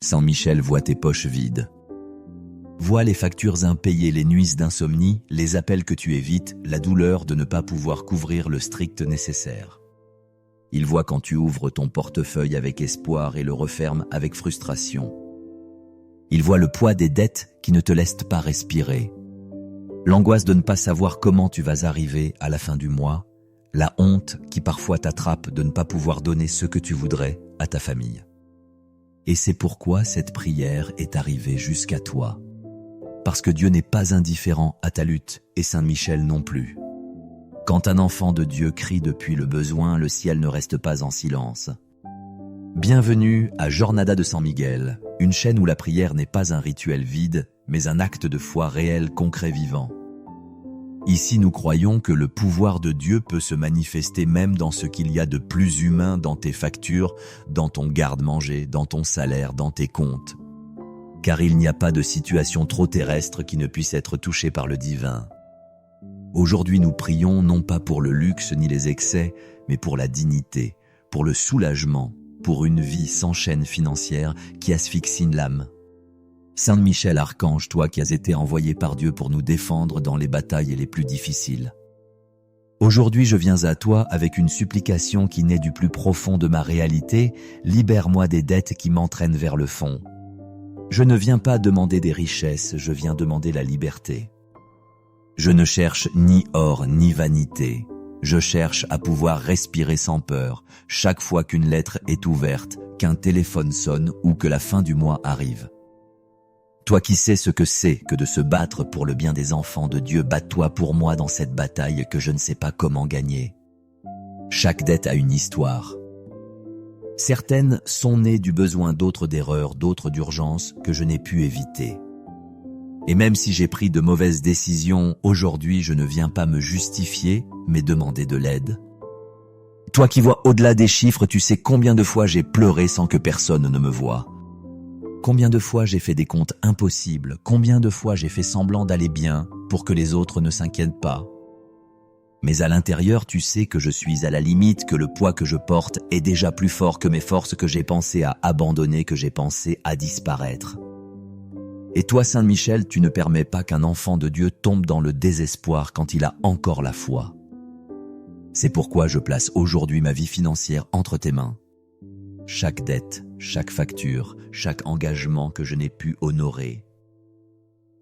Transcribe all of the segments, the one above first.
Saint Michel voit tes poches vides. Vois les factures impayées, les nuits d'insomnie, les appels que tu évites, la douleur de ne pas pouvoir couvrir le strict nécessaire. Il voit quand tu ouvres ton portefeuille avec espoir et le refermes avec frustration. Il voit le poids des dettes qui ne te laissent pas respirer. L'angoisse de ne pas savoir comment tu vas arriver à la fin du mois, la honte qui parfois t'attrape de ne pas pouvoir donner ce que tu voudrais à ta famille. Et c'est pourquoi cette prière est arrivée jusqu'à toi. Parce que Dieu n'est pas indifférent à ta lutte et Saint Michel non plus. Quand un enfant de Dieu crie depuis le besoin, le ciel ne reste pas en silence. Bienvenue à Jornada de San Miguel, une chaîne où la prière n'est pas un rituel vide, mais un acte de foi réel, concret, vivant. Ici, nous croyons que le pouvoir de Dieu peut se manifester même dans ce qu'il y a de plus humain dans tes factures, dans ton garde-manger, dans ton salaire, dans tes comptes. Car il n'y a pas de situation trop terrestre qui ne puisse être touchée par le divin. Aujourd'hui, nous prions non pas pour le luxe ni les excès, mais pour la dignité, pour le soulagement, pour une vie sans chaîne financière qui asphyxie l'âme. Saint Michel Archange, toi qui as été envoyé par Dieu pour nous défendre dans les batailles les plus difficiles. Aujourd'hui, je viens à toi avec une supplication qui naît du plus profond de ma réalité, libère-moi des dettes qui m'entraînent vers le fond. Je ne viens pas demander des richesses, je viens demander la liberté. Je ne cherche ni or ni vanité. Je cherche à pouvoir respirer sans peur, chaque fois qu'une lettre est ouverte, qu'un téléphone sonne ou que la fin du mois arrive. Toi qui sais ce que c'est que de se battre pour le bien des enfants de Dieu, bats-toi pour moi dans cette bataille que je ne sais pas comment gagner. Chaque dette a une histoire. Certaines sont nées du besoin, d'autres d'erreurs, d'autres d'urgence que je n'ai pu éviter. Et même si j'ai pris de mauvaises décisions, aujourd'hui je ne viens pas me justifier, mais demander de l'aide. Toi qui vois au-delà des chiffres, tu sais combien de fois j'ai pleuré sans que personne ne me voie. Combien de fois j'ai fait des comptes impossibles, combien de fois j'ai fait semblant d'aller bien pour que les autres ne s'inquiètent pas. Mais à l'intérieur, tu sais que je suis à la limite, que le poids que je porte est déjà plus fort que mes forces, que j'ai pensé à abandonner, que j'ai pensé à disparaître. Et toi, Saint Michel, tu ne permets pas qu'un enfant de Dieu tombe dans le désespoir quand il a encore la foi. C'est pourquoi je place aujourd'hui ma vie financière entre tes mains. Chaque dette, chaque facture, chaque engagement que je n'ai pu honorer.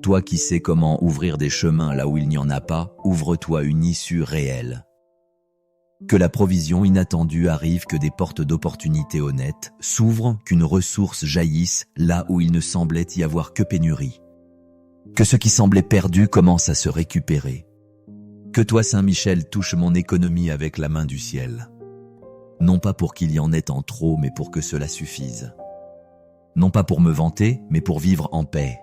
Toi qui sais comment ouvrir des chemins là où il n'y en a pas, ouvre-toi une issue réelle. Que la provision inattendue arrive, que des portes d'opportunités honnêtes s'ouvrent, qu'une ressource jaillisse là où il ne semblait y avoir que pénurie. Que ce qui semblait perdu commence à se récupérer. Que toi, Saint Michel, touche mon économie avec la main du ciel. Non pas pour qu'il y en ait en trop, mais pour que cela suffise. Non pas pour me vanter, mais pour vivre en paix.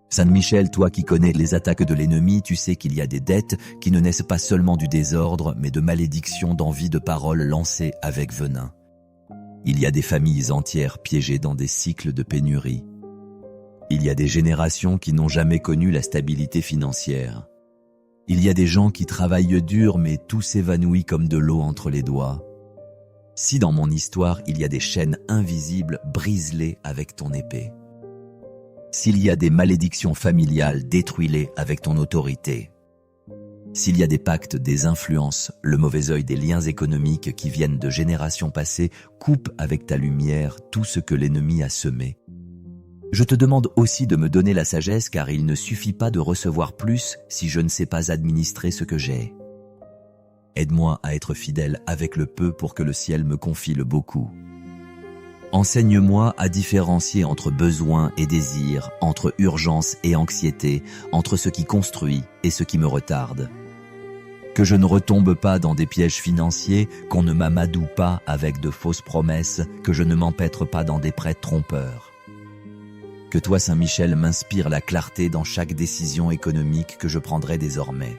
Saint Michel, toi qui connais les attaques de l'ennemi, tu sais qu'il y a des dettes qui ne naissent pas seulement du désordre, mais de malédictions, d'envie, de paroles lancées avec venin. Il y a des familles entières piégées dans des cycles de pénurie. Il y a des générations qui n'ont jamais connu la stabilité financière. Il y a des gens qui travaillent dur, mais tout s'évanouit comme de l'eau entre les doigts. Si dans mon histoire, il y a des chaînes invisibles, brise-les avec ton épée. S'il y a des malédictions familiales, détruis-les avec ton autorité. S'il y a des pactes, des influences, le mauvais œil des liens économiques qui viennent de générations passées, coupe avec ta lumière tout ce que l'ennemi a semé. Je te demande aussi de me donner la sagesse, car il ne suffit pas de recevoir plus si je ne sais pas administrer ce que j'ai. Aide-moi à être fidèle avec le peu pour que le ciel me confie le beaucoup. Enseigne-moi à différencier entre besoin et désir, entre urgence et anxiété, entre ce qui construit et ce qui me retarde. Que je ne retombe pas dans des pièges financiers, qu'on ne m'amadoue pas avec de fausses promesses, que je ne m'empêtre pas dans des prêts trompeurs. Que toi, Saint Michel, m'inspire la clarté dans chaque décision économique que je prendrai désormais.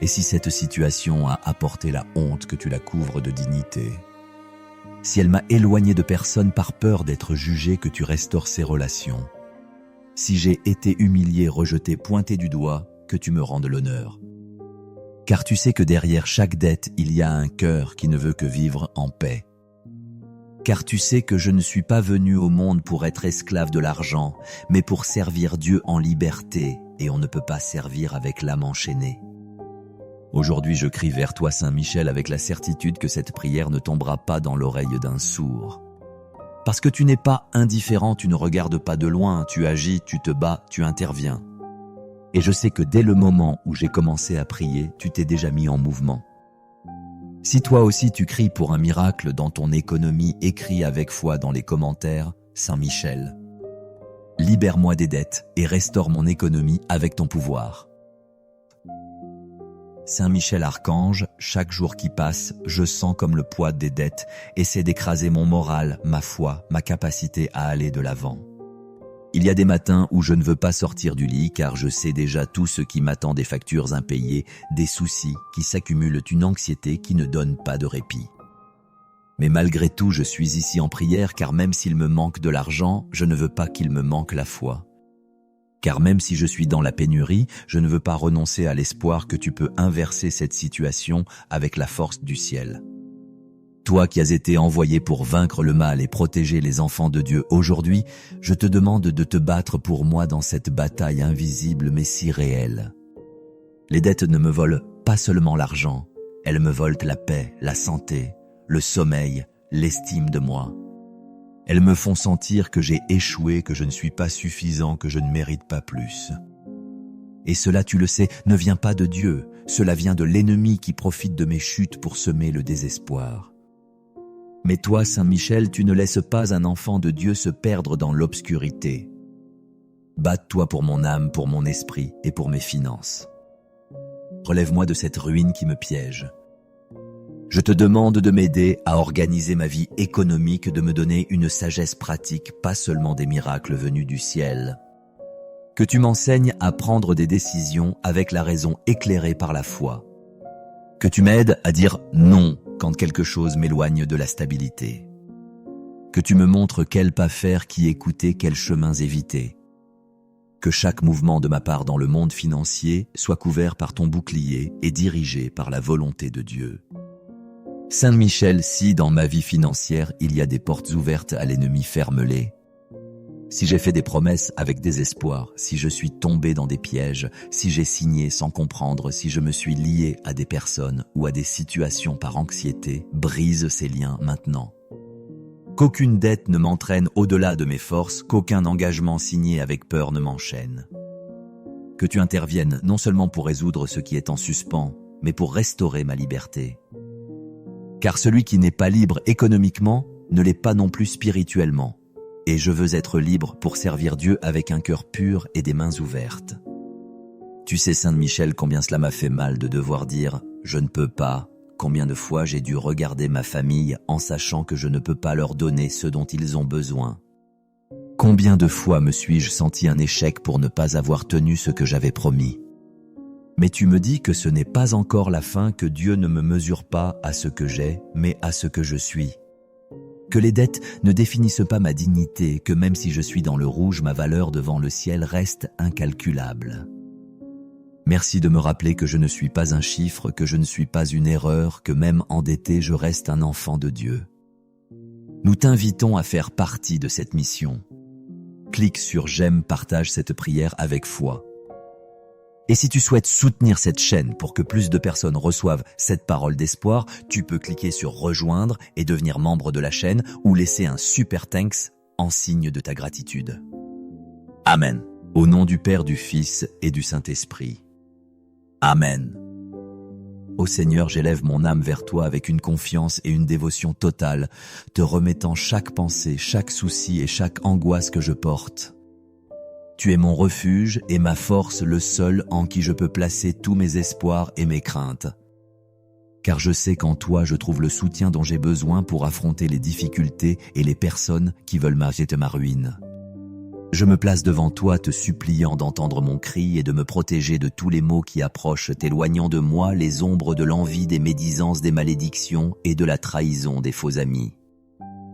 Et si cette situation a apporté la honte, que tu la couvres de dignité. Si elle m'a éloigné de personnes par peur d'être jugé, que tu restaures ces relations. Si j'ai été humilié, rejeté, pointé du doigt, que tu me rendes l'honneur. Car tu sais que derrière chaque dette, il y a un cœur qui ne veut que vivre en paix. Car tu sais que je ne suis pas venu au monde pour être esclave de l'argent, mais pour servir Dieu en liberté, et on ne peut pas servir avec l'âme enchaînée. Aujourd'hui, je crie vers toi, Saint Michel, avec la certitude que cette prière ne tombera pas dans l'oreille d'un sourd. Parce que tu n'es pas indifférent, tu ne regardes pas de loin, tu agis, tu te bats, tu interviens. Et je sais que dès le moment où j'ai commencé à prier, tu t'es déjà mis en mouvement. Si toi aussi tu cries pour un miracle dans ton économie, écris avec foi dans les commentaires « Saint Michel ». Libère-moi des dettes et restaure mon économie avec ton pouvoir. Saint Michel Archange, chaque jour qui passe, je sens comme le poids des dettes essaie d'écraser mon moral, ma foi, ma capacité à aller de l'avant. Il y a des matins où je ne veux pas sortir du lit car je sais déjà tout ce qui m'attend, des factures impayées, des soucis qui s'accumulent, une anxiété qui ne donne pas de répit. Mais malgré tout, je suis ici en prière car même s'il me manque de l'argent, je ne veux pas qu'il me manque la foi. Car même si je suis dans la pénurie, je ne veux pas renoncer à l'espoir que tu peux inverser cette situation avec la force du ciel. Toi qui as été envoyé pour vaincre le mal et protéger les enfants de Dieu, aujourd'hui, je te demande de te battre pour moi dans cette bataille invisible mais si réelle. Les dettes ne me volent pas seulement l'argent, elles me volent la paix, la santé, le sommeil, l'estime de moi. Elles me font sentir que j'ai échoué, que je ne suis pas suffisant, que je ne mérite pas plus. Et cela, tu le sais, ne vient pas de Dieu, cela vient de l'ennemi qui profite de mes chutes pour semer le désespoir. Mais toi, Saint Michel, tu ne laisses pas un enfant de Dieu se perdre dans l'obscurité. Batte-toi pour mon âme, pour mon esprit et pour mes finances. Relève-moi de cette ruine qui me piège. Je te demande de m'aider à organiser ma vie économique, de me donner une sagesse pratique, pas seulement des miracles venus du ciel. Que tu m'enseignes à prendre des décisions avec la raison éclairée par la foi. Que tu m'aides à dire non quand quelque chose m'éloigne de la stabilité. Que tu me montres quel pas faire, qui écouter, quels chemins éviter. Que chaque mouvement de ma part dans le monde financier soit couvert par ton bouclier et dirigé par la volonté de Dieu. Saint Michel, si dans ma vie financière il y a des portes ouvertes à l'ennemi, ferme-les. Si j'ai fait des promesses avec désespoir, si je suis tombé dans des pièges, si j'ai signé sans comprendre, si je me suis lié à des personnes ou à des situations par anxiété, brise ces liens maintenant. Qu'aucune dette ne m'entraîne au-delà de mes forces, qu'aucun engagement signé avec peur ne m'enchaîne. Que tu interviennes non seulement pour résoudre ce qui est en suspens, mais pour restaurer ma liberté. Car celui qui n'est pas libre économiquement ne l'est pas non plus spirituellement. Et je veux être libre pour servir Dieu avec un cœur pur et des mains ouvertes. Tu sais, Saint Michel, combien cela m'a fait mal de devoir dire « je ne peux pas », combien de fois j'ai dû regarder ma famille en sachant que je ne peux pas leur donner ce dont ils ont besoin. Combien de fois me suis-je senti un échec pour ne pas avoir tenu ce que j'avais promis. Mais tu me dis que ce n'est pas encore la fin, que Dieu ne me mesure pas à ce que j'ai, mais à ce que je suis. Que les dettes ne définissent pas ma dignité, que même si je suis dans le rouge, ma valeur devant le ciel reste incalculable. Merci de me rappeler que je ne suis pas un chiffre, que je ne suis pas une erreur, que même endetté, je reste un enfant de Dieu. Nous t'invitons à faire partie de cette mission. Clique sur j'aime, partage cette prière avec foi. Et si tu souhaites soutenir cette chaîne pour que plus de personnes reçoivent cette parole d'espoir, tu peux cliquer sur rejoindre et devenir membre de la chaîne ou laisser un super thanks en signe de ta gratitude. Amen. Au nom du Père, du Fils et du Saint-Esprit. Amen. Ô Seigneur, j'élève mon âme vers toi avec une confiance et une dévotion totale, te remettant chaque pensée, chaque souci et chaque angoisse que je porte. Tu es mon refuge et ma force, le seul en qui je peux placer tous mes espoirs et mes craintes. Car je sais qu'en toi je trouve le soutien dont j'ai besoin pour affronter les difficultés et les personnes qui veulent m'arrêter ma ruine. Je me place devant toi te suppliant d'entendre mon cri et de me protéger de tous les maux qui approchent, t'éloignant de moi les ombres de l'envie, des médisances, des malédictions et de la trahison des faux amis.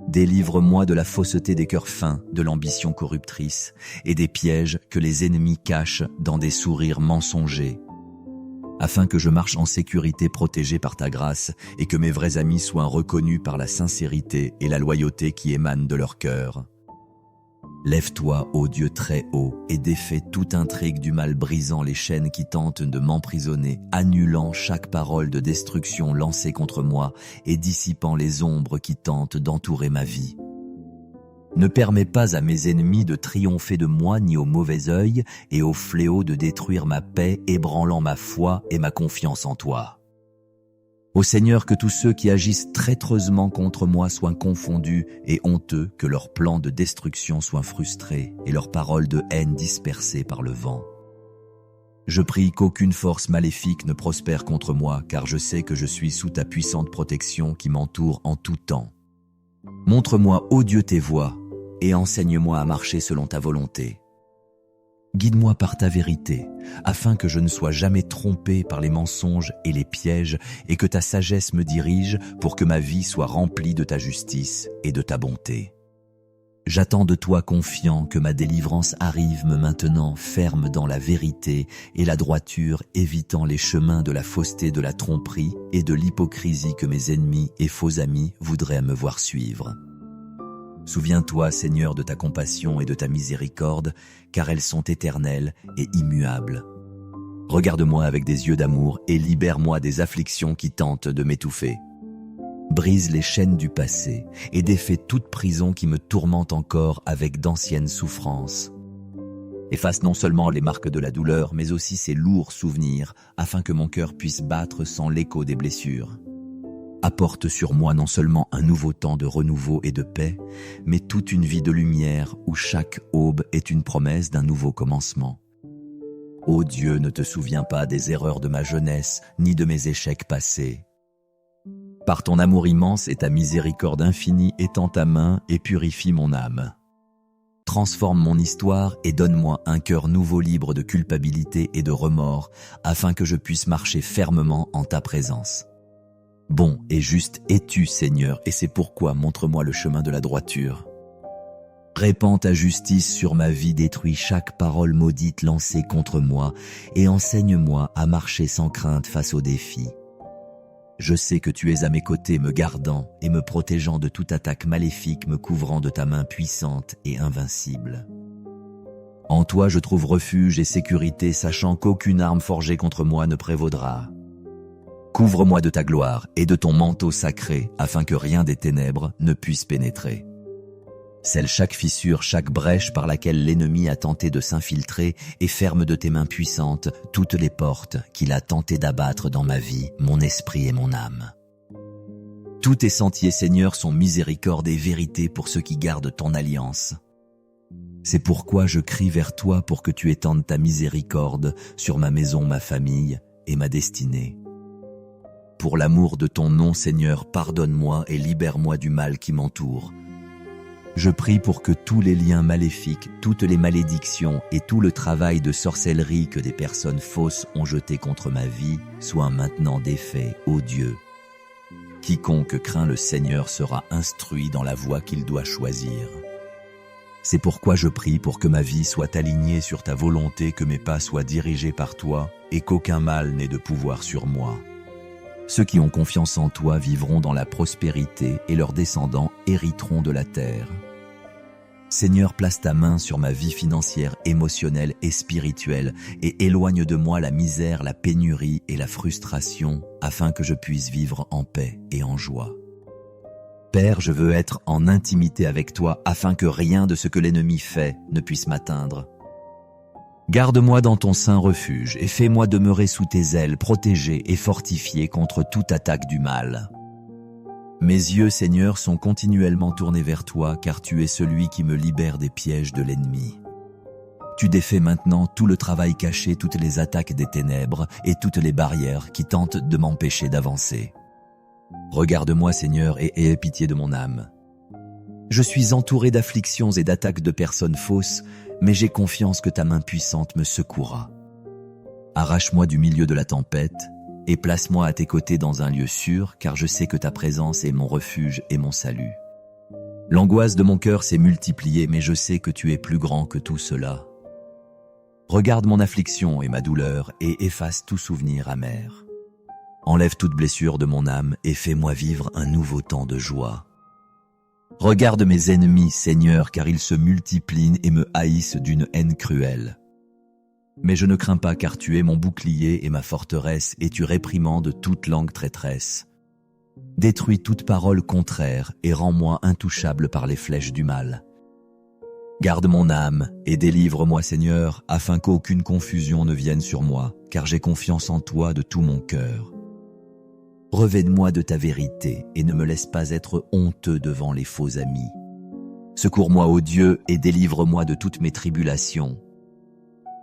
Délivre-moi de la fausseté des cœurs fins, de l'ambition corruptrice et des pièges que les ennemis cachent dans des sourires mensongers. afin que je marche en sécurité protégé par ta grâce et que mes vrais amis soient reconnus par la sincérité et la loyauté qui émanent de leur cœur. Lève-toi, ô Dieu très haut, et défais toute intrigue du mal brisant les chaînes qui tentent de m'emprisonner, annulant chaque parole de destruction lancée contre moi et dissipant les ombres qui tentent d'entourer ma vie. Ne permets pas à mes ennemis de triompher de moi ni au mauvais œil et au fléau de détruire ma paix, ébranlant ma foi et ma confiance en toi. Ô Seigneur, que tous ceux qui agissent traîtreusement contre moi soient confondus et honteux, que leurs plans de destruction soient frustrés et leurs paroles de haine dispersées par le vent. Je prie qu'aucune force maléfique ne prospère contre moi, car je sais que je suis sous ta puissante protection qui m'entoure en tout temps. Montre-moi, ô Dieu, tes voies, et enseigne-moi à marcher selon ta volonté. Guide-moi par ta vérité, afin que je ne sois jamais trompé par les mensonges et les pièges, et que ta sagesse me dirige pour que ma vie soit remplie de ta justice et de ta bonté. J'attends de toi confiant que ma délivrance arrive me maintenant ferme dans la vérité et la droiture, évitant les chemins de la fausseté, de la tromperie et de l'hypocrisie que mes ennemis et faux amis voudraient me voir suivre. Souviens-toi, Seigneur, de ta compassion et de ta miséricorde, car elles sont éternelles et immuables. Regarde-moi avec des yeux d'amour et libère-moi des afflictions qui tentent de m'étouffer. Brise les chaînes du passé et défais toute prison qui me tourmente encore avec d'anciennes souffrances. Efface non seulement les marques de la douleur, mais aussi ses lourds souvenirs, afin que mon cœur puisse battre sans l'écho des blessures. Apporte sur moi non seulement un nouveau temps de renouveau et de paix, mais toute une vie de lumière où chaque aube est une promesse d'un nouveau commencement. Ô Dieu, ne te souviens pas des erreurs de ma jeunesse, ni de mes échecs passés. Par ton amour immense et ta miséricorde infinie, étends ta main et purifie mon âme. Transforme mon histoire et donne-moi un cœur nouveau libre de culpabilité et de remords, afin que je puisse marcher fermement en ta présence. Bon et juste es-tu, Seigneur, et c'est pourquoi montre-moi le chemin de la droiture. Répands ta justice sur ma vie, détruis chaque parole maudite lancée contre moi et enseigne-moi à marcher sans crainte face aux défis. Je sais que tu es à mes côtés, me gardant et me protégeant de toute attaque maléfique, me couvrant de ta main puissante et invincible. En toi je trouve refuge et sécurité, sachant qu'aucune arme forgée contre moi ne prévaudra. Couvre-moi de ta gloire et de ton manteau sacré, afin que rien des ténèbres ne puisse pénétrer. Scelle chaque fissure, chaque brèche par laquelle l'ennemi a tenté de s'infiltrer et ferme de tes mains puissantes toutes les portes qu'il a tenté d'abattre dans ma vie, mon esprit et mon âme. Tous tes sentiers, Seigneur, sont miséricorde et vérité pour ceux qui gardent ton alliance. C'est pourquoi je crie vers toi pour que tu étendes ta miséricorde sur ma maison, ma famille et ma destinée. Pour l'amour de ton nom, Seigneur, pardonne-moi et libère-moi du mal qui m'entoure. Je prie pour que tous les liens maléfiques, toutes les malédictions et tout le travail de sorcellerie que des personnes fausses ont jeté contre ma vie soient maintenant défaits, ô Dieu. Quiconque craint le Seigneur sera instruit dans la voie qu'il doit choisir. C'est pourquoi je prie pour que ma vie soit alignée sur ta volonté, que mes pas soient dirigés par toi et qu'aucun mal n'ait de pouvoir sur moi. Ceux qui ont confiance en toi vivront dans la prospérité et leurs descendants hériteront de la terre. Seigneur, place ta main sur ma vie financière, émotionnelle et spirituelle et éloigne de moi la misère, la pénurie et la frustration afin que je puisse vivre en paix et en joie. Père, je veux être en intimité avec toi afin que rien de ce que l'ennemi fait ne puisse m'atteindre. Garde-moi dans ton saint refuge et fais-moi demeurer sous tes ailes, protégé et fortifié contre toute attaque du mal. Mes yeux, Seigneur, sont continuellement tournés vers toi, car tu es celui qui me libère des pièges de l'ennemi. Tu défais maintenant tout le travail caché, toutes les attaques des ténèbres et toutes les barrières qui tentent de m'empêcher d'avancer. Regarde-moi, Seigneur, et aie pitié de mon âme. Je suis entouré d'afflictions et d'attaques de personnes fausses, mais j'ai confiance que ta main puissante me secourra. Arrache-moi du milieu de la tempête et place-moi à tes côtés dans un lieu sûr, car je sais que ta présence est mon refuge et mon salut. L'angoisse de mon cœur s'est multipliée, mais je sais que tu es plus grand que tout cela. Regarde mon affliction et ma douleur et efface tout souvenir amer. Enlève toute blessure de mon âme et fais-moi vivre un nouveau temps de joie. Regarde mes ennemis, Seigneur, car ils se multiplient et me haïssent d'une haine cruelle. Mais je ne crains pas, car tu es mon bouclier et ma forteresse, et tu réprimandes toute langue traîtresse. Détruis toute parole contraire et rends-moi intouchable par les flèches du mal. Garde mon âme et délivre-moi, Seigneur, afin qu'aucune confusion ne vienne sur moi, car j'ai confiance en toi de tout mon cœur. Revêt-moi de ta vérité et ne me laisse pas être honteux devant les faux amis. Secours-moi, ô Dieu, et délivre-moi de toutes mes tribulations.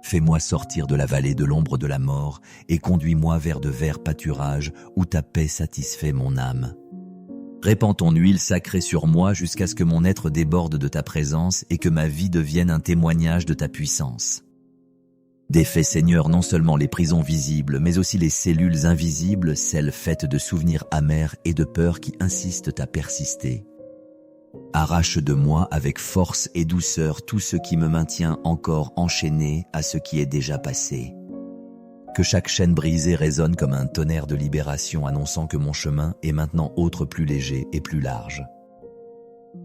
Fais-moi sortir de la vallée de l'ombre de la mort et conduis-moi vers de verts pâturages où ta paix satisfait mon âme. Répands ton huile sacrée sur moi jusqu'à ce que mon être déborde de ta présence et que ma vie devienne un témoignage de ta puissance. Défais, Seigneur, non seulement les prisons visibles, mais aussi les cellules invisibles, celles faites de souvenirs amers et de peurs qui insistent à persister. Arrache de moi avec force et douceur tout ce qui me maintient encore enchaîné à ce qui est déjà passé. Que chaque chaîne brisée résonne comme un tonnerre de libération annonçant que mon chemin est maintenant autre, plus léger et plus large.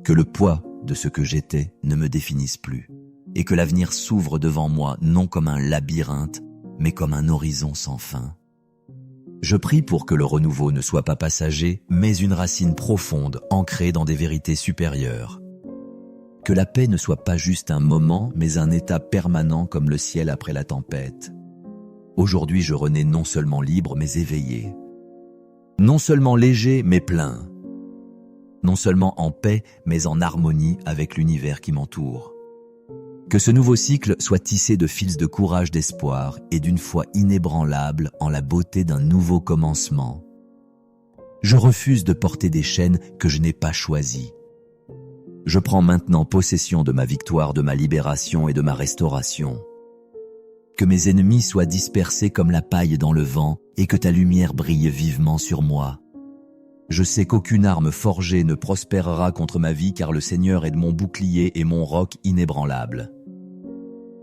Que le poids de ce que j'étais ne me définisse plus, et que l'avenir s'ouvre devant moi non comme un labyrinthe, mais comme un horizon sans fin. Je prie pour que le renouveau ne soit pas passager, mais une racine profonde ancrée dans des vérités supérieures. Que la paix ne soit pas juste un moment, mais un état permanent comme le ciel après la tempête. Aujourd'hui, je renais non seulement libre, mais éveillé. Non seulement léger, mais plein. Non seulement en paix, mais en harmonie avec l'univers qui m'entoure. Que ce nouveau cycle soit tissé de fils de courage, d'espoir et d'une foi inébranlable en la beauté d'un nouveau commencement. Je refuse de porter des chaînes que je n'ai pas choisies. Je prends maintenant possession de ma victoire, de ma libération et de ma restauration. Que mes ennemis soient dispersés comme la paille dans le vent et que ta lumière brille vivement sur moi. Je sais qu'aucune arme forgée ne prospérera contre ma vie, car le Seigneur est mon bouclier et mon roc inébranlable.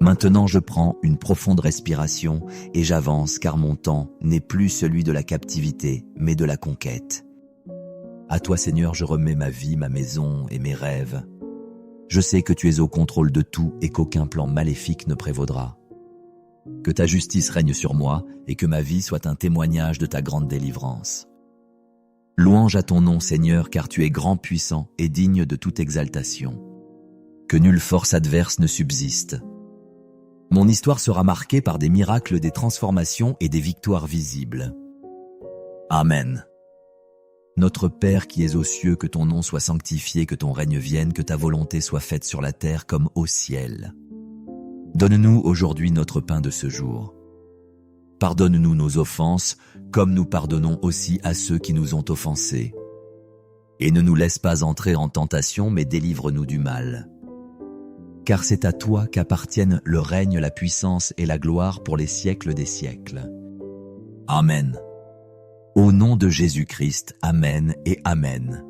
Maintenant je prends une profonde respiration et j'avance, car mon temps n'est plus celui de la captivité, mais de la conquête. À toi, Seigneur, je remets ma vie, ma maison et mes rêves. Je sais que tu es au contrôle de tout et qu'aucun plan maléfique ne prévaudra. Que ta justice règne sur moi et que ma vie soit un témoignage de ta grande délivrance. Louange à ton nom, Seigneur, car tu es grand, puissant et digne de toute exaltation. Que nulle force adverse ne subsiste. Mon histoire sera marquée par des miracles, des transformations et des victoires visibles. Amen. Notre Père qui es aux cieux, que ton nom soit sanctifié, que ton règne vienne, que ta volonté soit faite sur la terre comme au ciel. Donne-nous aujourd'hui notre pain de ce jour. Pardonne-nous nos offenses, comme nous pardonnons aussi à ceux qui nous ont offensés. Et ne nous laisse pas entrer en tentation, mais délivre-nous du mal. Car c'est à toi qu'appartiennent le règne, la puissance et la gloire pour les siècles des siècles. Amen. Au nom de Jésus-Christ, Amen et Amen.